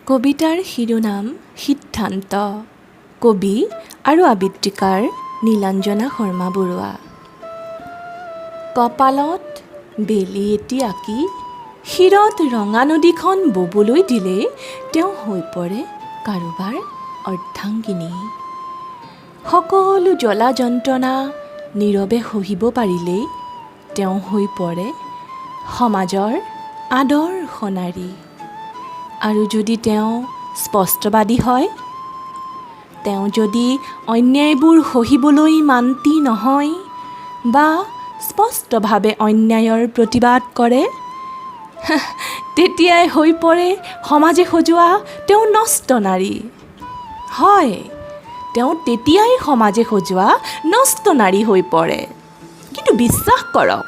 কবিতাৰ শিৰোনাম সিদ্ধান্ত। কবি আৰু আবৃত্তিকাৰ নীলাঞ্জনা শৰ্মা বৰুৱা। কপালত বেলি এটি আঁকি শিৰত ৰঙা নদীখন ববলৈ দিলেই তেওঁ হৈ পৰে কাৰোবাৰ অৰ্ধাংগিনী। সকলো জ্বলা যন্ত্ৰণা নীৰৱে সহিব পাৰিলেই তেওঁ হৈ পৰে সমাজৰ আদৰ্শ নাৰী। আৰু যদি তেওঁ স্পষ্টবাদী হয়, তেওঁ যদি অন্যায়বোৰ সহিবলৈ মান্তি নহয় বা স্পষ্টভাৱে অন্যায়ৰ প্ৰতিবাদ কৰে, তেতিয়াই হৈ পৰে সমাজে সজোৱা তেওঁ নষ্ট নাৰী। হয়, তেওঁ তেতিয়াই সমাজে সজোৱা নষ্ট নাৰী হৈ পৰে। কিন্তু বিশ্বাস কৰক,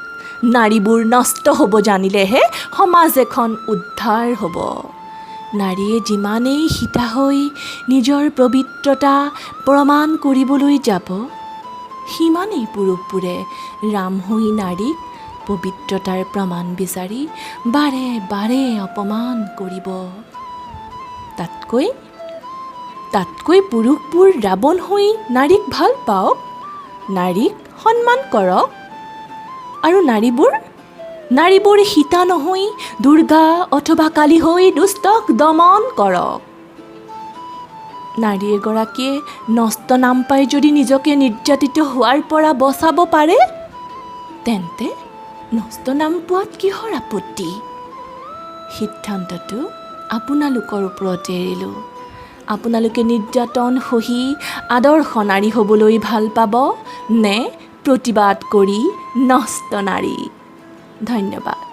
নাৰীবোৰ নষ্ট হ'ব জানিলেহে সমাজ এখন উদ্ধাৰ হ'ব। নাৰীয়ে যিমানেই সীতা হৈ নিজৰ পবিত্ৰতা প্ৰমাণ কৰিবলৈ যাব, সিমানেই পুৰুষবোৰে ৰাম হৈ নাৰীক পবিত্ৰতাৰ প্ৰমাণ বিচাৰি বাৰে বাৰে অপমান কৰিব। তাতকৈ পুৰুষবোৰ ৰাৱণ হৈ নাৰীক ভাল পাওক, নাৰীক সন্মান কৰক। আৰু নাৰীবোৰ সীতা নহৈ দুৰ্গা অথবা কালী হৈ দুষ্টক দমন কৰক। নাৰী এগৰাকীয়ে নষ্ট নাম পাই যদি নিজকে নিৰ্যাতিত হোৱাৰ পৰা বচাব পাৰে, তেন্তে নষ্ট নাম পোৱাত কিহৰ আপত্তি? সিদ্ধান্তটো আপোনালোকৰ ওপৰতে এৰিলোঁ। আপোনালোকে নিৰ্যাতন সহি আদৰ্শ নাৰী হ'বলৈ ভাল পাব নে প্ৰতিবাদ কৰি নষ্ট নাৰী? ধন্যবাদ।